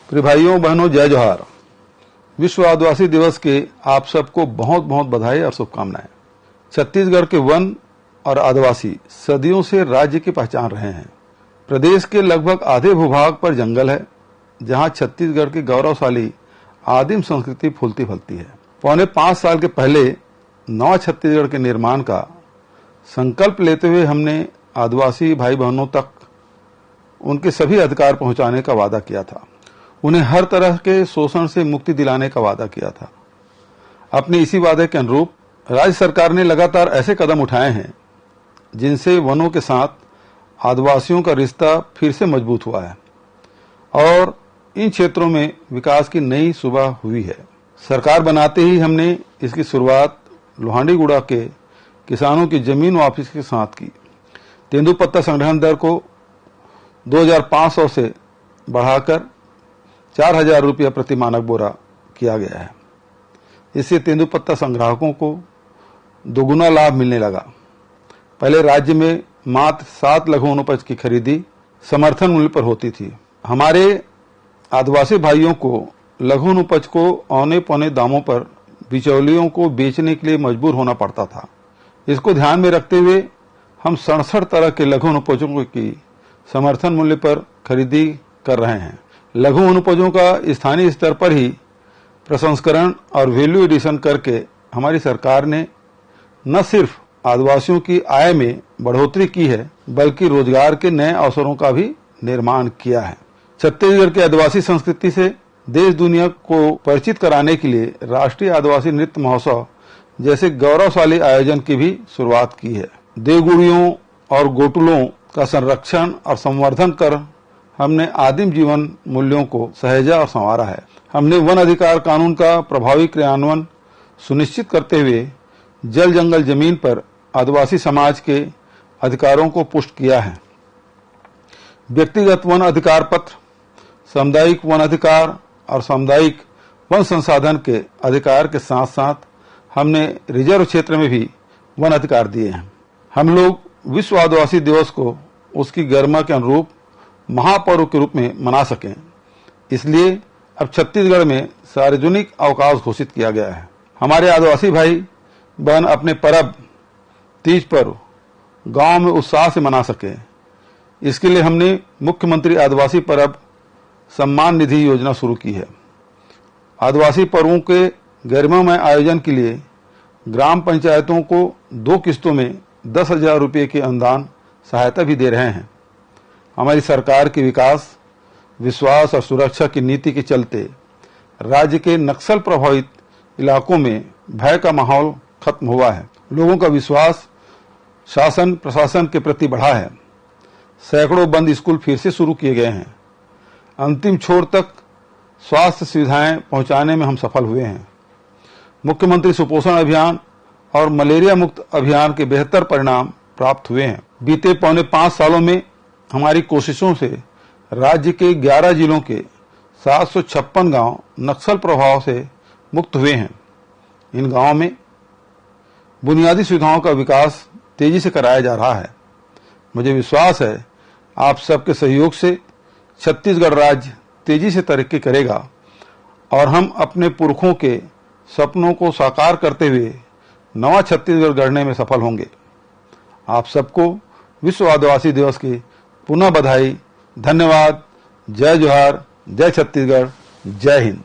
प्रिय भाइयों बहनों, जय जोहार। विश्व आदिवासी दिवस के आप सबको बहुत बहुत बधाई और शुभकामनाएं। छत्तीसगढ़ के वन और आदिवासी सदियों से राज्य की पहचान रहे हैं। प्रदेश के लगभग आधे भूभाग पर जंगल है, जहां छत्तीसगढ़ की गौरवशाली आदिम संस्कृति फूलती फलती है। पौने 5 साल के पहले नवा छत्तीसगढ़ के निर्माण का संकल्प लेते हुए हमने आदिवासी भाई बहनों तक उनके सभी अधिकार पहुंचाने का वादा किया था। उन्हें हर तरह के शोषण से मुक्ति दिलाने का वादा किया था। अपने इसी वादे के अनुरूप राज्य सरकार ने लगातार ऐसे कदम उठाए हैं जिनसे वनों के साथ आदिवासियों का रिश्ता फिर से मजबूत हुआ है और इन क्षेत्रों में विकास की नई सुबह हुई है। सरकार बनाते ही हमने इसकी शुरुआत लोहांडीगुड़ा के किसानों की जमीन वापसी के साथ की। तेंदुपत्ता संग्रहण दर को 2500 से बढ़ाकर 4000 रुपया प्रति मानक बोरा किया गया है। इससे तेंदुपत्ता संग्राहकों को दोगुना लाभ मिलने लगा। पहले राज्य में मात्र 7 लघु वनोपज की खरीदी समर्थन मूल्य पर होती थी। हमारे आदिवासी भाइयों को लघु वनोपज को औने पौने दामों पर बिचौलियों को बेचने के लिए मजबूर होना पड़ता था। इसको ध्यान में रखते हुए हम 67 तरह के लघु वनोपजों की समर्थन मूल्य पर खरीदी कर रहे हैं। लघु वनोपजों का स्थानीय स्तर पर ही प्रसंस्करण और वैल्यू एडिशन करके हमारी सरकार ने न सिर्फ आदिवासियों की आय में बढ़ोतरी की है, बल्कि रोजगार के नए अवसरों का भी निर्माण किया है। छत्तीसगढ़ की आदिवासी संस्कृति से देश दुनिया को परिचित कराने के लिए राष्ट्रीय आदिवासी नृत्य महोत्सव जैसे गौरवशाली आयोजन की भी शुरुआत की है। देवगुड़ियों और गोटुलों का संरक्षण और संवर्धन कर हमने आदिम जीवन मूल्यों को सहेजा और संवारा है। हमने वन अधिकार कानून का प्रभावी क्रियान्वयन सुनिश्चित करते हुए जल जंगल जमीन पर आदिवासी समाज के अधिकारों को पुष्ट किया है। व्यक्तिगत वन अधिकार पत्र, सामुदायिक वन अधिकार और सामुदायिक वन संसाधन के अधिकार के साथ साथ हमने रिजर्व क्षेत्र में भी वन अधिकार दिए हैं। हम लोग विश्व आदिवासी दिवस को उसकी गरिमा के अनुरूप महापर्व के रूप में मना सकें, इसलिए अब छत्तीसगढ़ में सार्वजनिक अवकाश घोषित किया गया है। हमारे आदिवासी भाई बहन अपने पर्व तीज पर्व गांव में उत्साह से मना सके, इसके लिए हमने मुख्यमंत्री आदिवासी पर्व सम्मान निधि योजना शुरू की है। आदिवासी पर्वों के गरिमामय आयोजन के लिए ग्राम पंचायतों को 2 किस्तों में 10,000 रुपये की अनुदान सहायता भी दे रहे हैं। हमारी सरकार की विकास, विश्वास और सुरक्षा की नीति के चलते राज्य के नक्सल प्रभावित इलाकों में भय का माहौल खत्म हुआ है। लोगों का विश्वास शासन प्रशासन के प्रति बढ़ा है। सैकड़ों बंद स्कूल फिर से शुरू किए गए हैं। अंतिम छोर तक स्वास्थ्य सुविधाएं पहुंचाने में हम सफल हुए हैं। मुख्यमंत्री सुपोषण अभियान और मलेरिया मुक्त अभियान के बेहतर परिणाम प्राप्त हुए हैं। बीते पौने 5 सालों में हमारी कोशिशों से राज्य के 11 जिलों के 756 गांव नक्सल प्रभाव से मुक्त हुए हैं। इन गांवों में बुनियादी सुविधाओं का विकास तेजी से कराया जा रहा है। मुझे विश्वास है आप सबके सहयोग से छत्तीसगढ़ राज्य तेजी से तरक्की करेगा और हम अपने पुरखों के सपनों को साकार करते हुए नवा छत्तीसगढ़ गढ़ने में सफल होंगे। आप सबको विश्व आदिवासी दिवस की पुनः बधाई। धन्यवाद। जय जोहार, जय छत्तीसगढ़, जय हिंद।